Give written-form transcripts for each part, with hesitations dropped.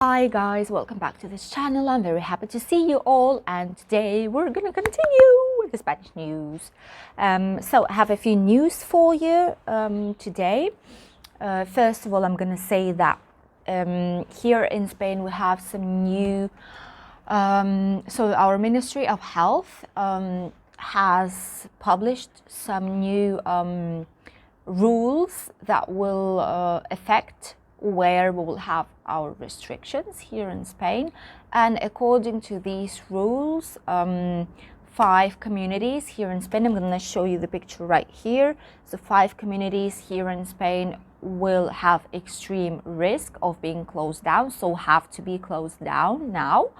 Hi guys, welcome back to this channel. I'm very happy to see you all, and today we're gonna continue with the Spanish news. So I have a few news for you today. First of all, I'm gonna say that here in Spain we have some new so our Ministry of Health has published some new rules that will affect where we will have our restrictions here in Spain. And according to these rules, 5 communities here in Spain, I'm going to show you the picture right here. So 5 communities here in Spain will have extreme risk of being closed down, so have to be closed down now.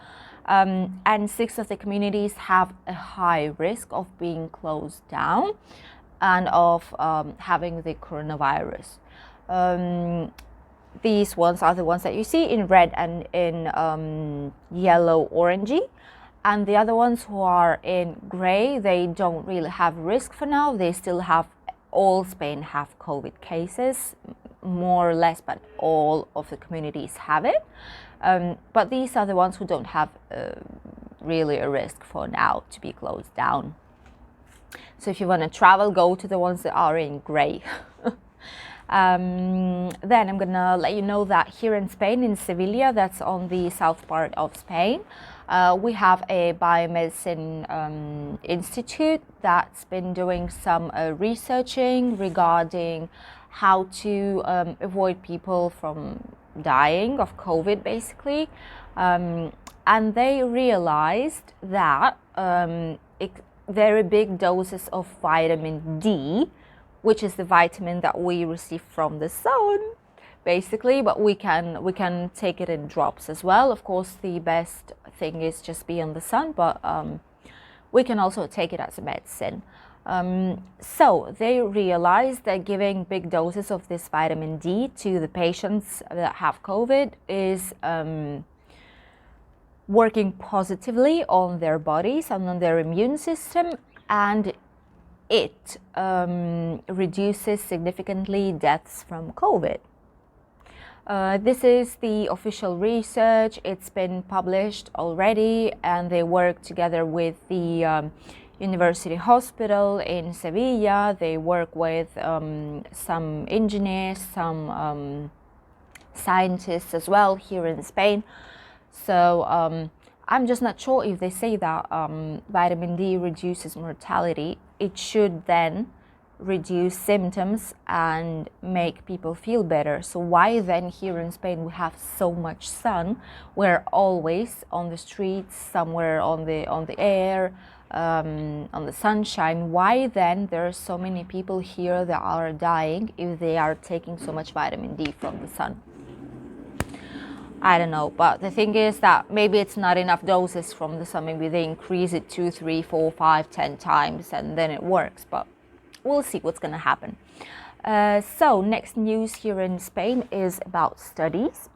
And 6 of the communities have a high risk of being closed down and of having the coronavirus. These ones are the ones that you see in red and in yellow orangey, and the other ones who are in gray, they don't really have risk for now. They still have, all Spain have COVID cases, more or less, but all of the communities have it. But these are the ones who don't have really a risk for now to be closed down. So if you want to travel, go to the ones that are in gray. Then I'm gonna let you know that here in Spain, in Sevilla, that's on the south part of Spain, we have a biomedicine institute that's been doing some researching regarding how to avoid people from dying of COVID, basically. And they realized that very big doses of vitamin D, which is the vitamin that we receive from the sun, basically, but we can take it in drops as well. Of course, the best thing is just be on the sun, but we can also take it as a medicine. So they realized that giving big doses of this vitamin D to the patients that have COVID is working positively on their bodies and on their immune system, and it reduces significantly deaths from COVID. This is the official research. It's been published already, and they work together with the University Hospital in Sevilla. They work with some engineers, some scientists as well here in Spain. So I'm just not sure if they say that vitamin D reduces mortality. It should then reduce symptoms and make people feel better. So why then here in Spain we have so much sun? We're always on the streets, somewhere on the air, on the sunshine. Why then there are so many people here that are dying if they are taking so much vitamin D from the sun? I don't know, but the thing is that maybe it's not enough doses from the sun. Maybe they increase it 2, 3, 4, 5, 10 times, and then it works. But we'll see what's going to happen. So next news here in Spain is about studies.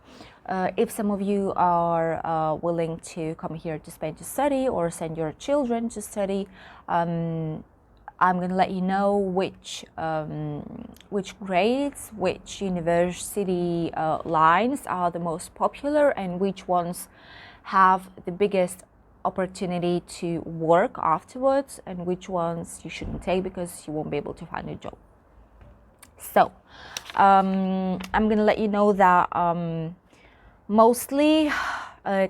If some of you are willing to come here to Spain to study or send your children to study, I'm going to let you know which grades, which university lines are the most popular, and which ones have the biggest opportunity to work afterwards, and which ones you shouldn't take because you won't be able to find a job. So I'm going to let you know that mostly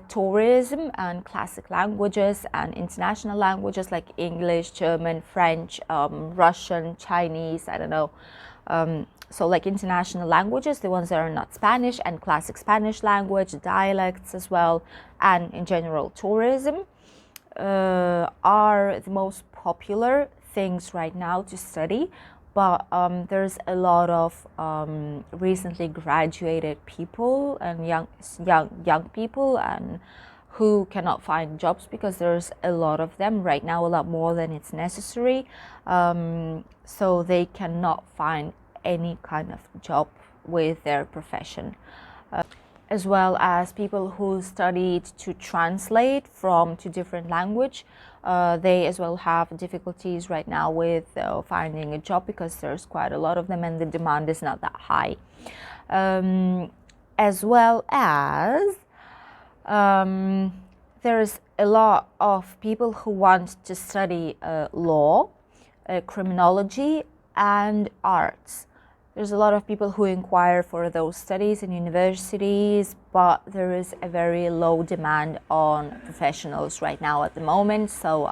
tourism and classic languages and international languages like English, German, French, Russian, Chinese, I don't know. So like international languages, the ones that are not Spanish, and classic Spanish language, dialects as well, and in general tourism are the most popular things right now to study. But there's a lot of recently graduated people and young people and who cannot find jobs because there's a lot of them right now, a lot more than it's necessary. So they cannot find any kind of job with their profession. As well as people who studied to translate from to different language. They as well have difficulties right now with finding a job because there's quite a lot of them and the demand is not that high. As well as There's a lot of people who want to study law, criminology, and arts. There's a lot of people who inquire for those studies in universities, but there is a very low demand on professionals right now at the moment. So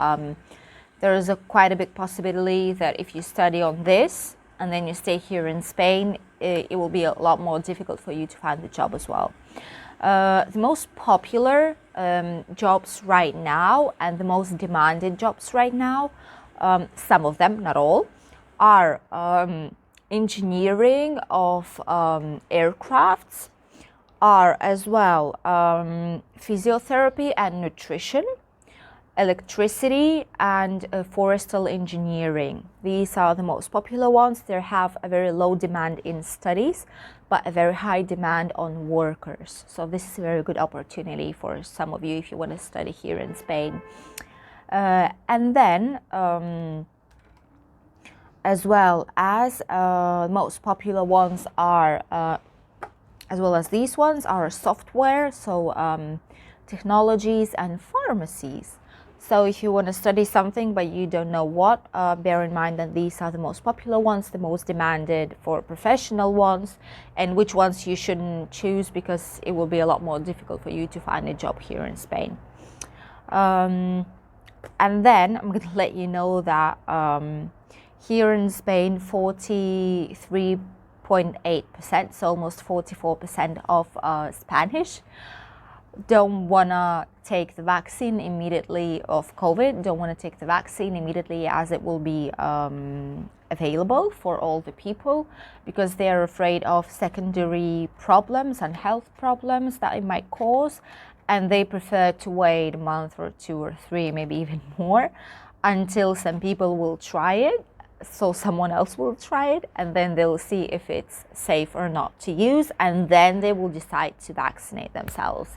there is quite a big possibility that if you study on this and then you stay here in Spain, it will be a lot more difficult for you to find a job as well. The most popular jobs right now and the most demanded jobs right now, some of them, not all, are engineering of aircrafts, are as well physiotherapy and nutrition, electricity, and forestal engineering. These are the most popular ones. They have a very low demand in studies, but a very high demand on workers. So this is a very good opportunity for some of you if you want to study here in Spain. And then, as well as most popular ones are, as well as these ones, are software, so technologies and pharmacies. So if you want to study something but you don't know what, bear in mind that these are the most popular ones, the most demanded for professional ones, and which ones you shouldn't choose because it will be a lot more difficult for you to find a job here in Spain. And then I'm going to let you know that here in Spain, 43.8%, so almost 44% of Spanish don't want to take the vaccine immediately of COVID, don't want to take the vaccine immediately as it will be available for all the people because they are afraid of secondary problems and health problems that it might cause, and they prefer to wait a month or 2 or 3, maybe even more, until some people will try it. So someone else will try it and then they'll see if it's safe or not to use, and then they will decide to vaccinate themselves.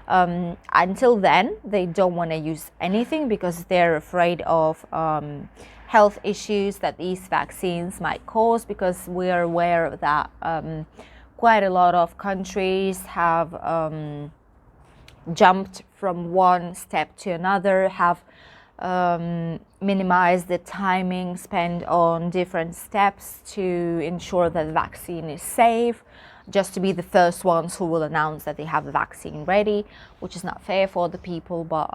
Until then, they don't want to use anything because they're afraid of health issues that these vaccines might cause, because we are aware that quite a lot of countries have jumped from one step to another, have minimize the timing spent on different steps to ensure that the vaccine is safe, just to be the first ones who will announce that they have the vaccine ready, which is not fair for the people, but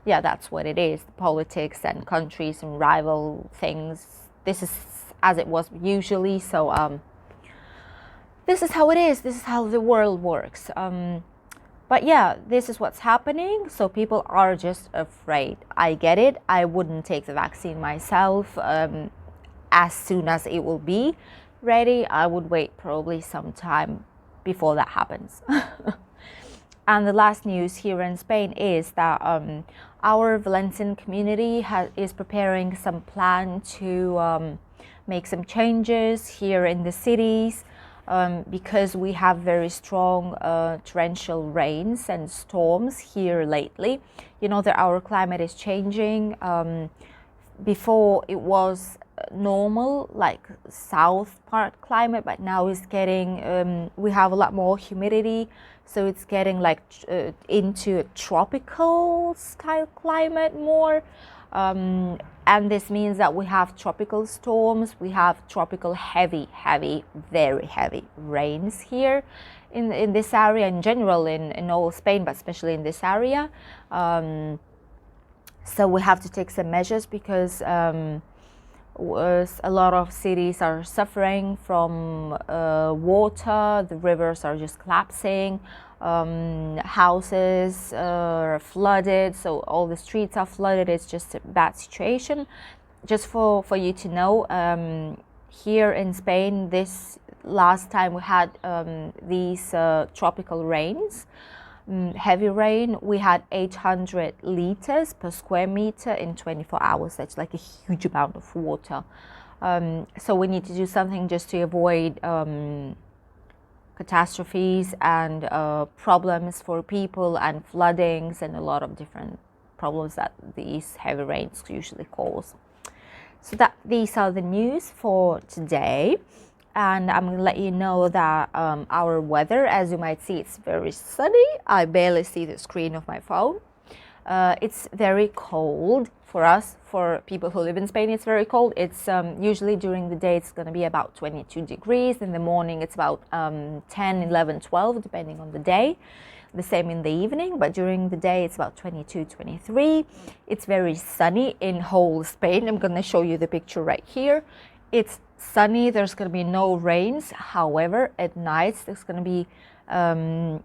yeah, that's what it is. Politics and countries and rival things, this is as it was usually, so this is how it is, this is how the world works. But yeah, this is what's happening. So people are just afraid. I get it. I wouldn't take the vaccine myself as soon as it will be ready. I would wait probably some time before that happens. And the last news here in Spain is that our Valencian community is preparing some plan to make some changes here in the cities. Because we have very strong torrential rains and storms here lately. You know that our climate is changing. Before it was normal, like south part climate, but now it's getting, we have a lot more humidity, so it's getting like into a tropical style climate more. And this means that we have tropical storms, we have tropical heavy, very heavy rains here in this area, in general in all Spain, but especially in this area. So we have to take some measures because a lot of cities are suffering from water, the rivers are just collapsing, houses are flooded, so all the streets are flooded. It's just a bad situation. Just for you to know, here in Spain, this last time we had these tropical rains, heavy rain, we had 800 liters per square meter in 24 hours. That's like a huge amount of water. So we need to do something just to avoid catastrophes and problems for people and floodings and a lot of different problems that these heavy rains usually cause. So these are the news for today. and I'm going to let you know that our weather, as you might see, it's very sunny. I barely see the screen of my phone. It's very cold for us, for people who live in Spain. It's very cold. It's usually during the day it's going to be about 22 degrees. In the morning it's about 10, 11, 12, depending on the day. The same in the evening, but during the day it's about 22, 23. It's very sunny in whole Spain. I'm going to show you the picture right here. It's sunny. There's going to be no rains. However, at nights there's going to be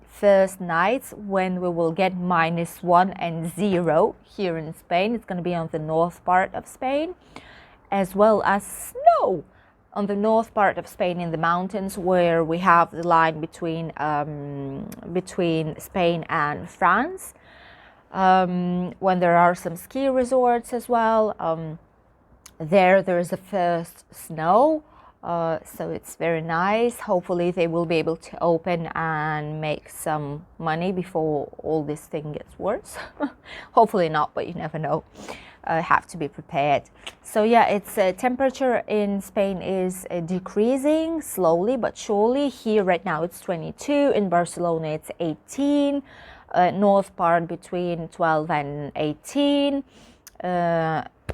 first nights when we will get -1 and 0 here in Spain. It's going to be on the north part of Spain, as well as snow on the north part of Spain in the mountains, where we have the line between Spain and France, when there are some ski resorts as well. There is the first snow, so it's very nice. Hopefully they will be able to open and make some money before all this thing gets worse. Hopefully not, but you never know. Have to be prepared. So yeah, it's temperature in Spain is decreasing slowly but surely. Here right now it's 22. In Barcelona it's 18. North part between 12 and 18.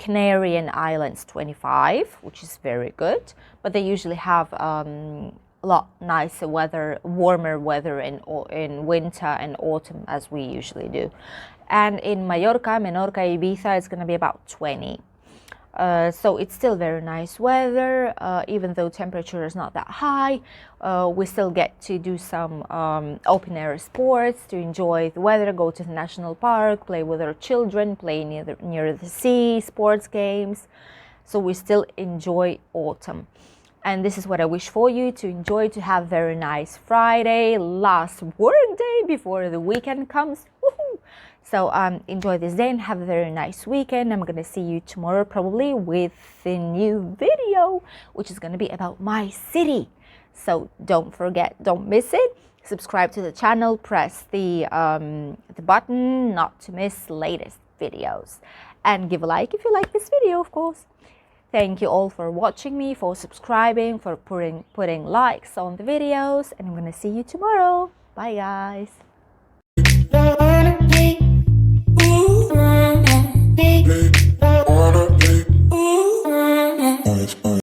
Canarian Islands 25, which is very good, but they usually have a lot nicer weather, warmer weather in winter and autumn, as we usually do. And in Menorca, Ibiza, it's going to be about 20. So it's still very nice weather, even though temperature is not that high. We still get to do some open air sports, to enjoy the weather, go to the national park, play with our children, play near the sea, sports games. So we still enjoy autumn. And this is what I wish for you, to enjoy, to have very nice Friday, last work day before the weekend comes. Woohoo! So enjoy this day and have a very nice weekend. I'm going to see you tomorrow probably with a new video, which is going to be about my city. So don't forget, don't miss it. Subscribe to the channel, press the button not to miss latest videos. And give a like if you like this video, of course. Thank you all for watching me, for subscribing, for putting likes on the videos. And I'm going to see you tomorrow. Bye, guys.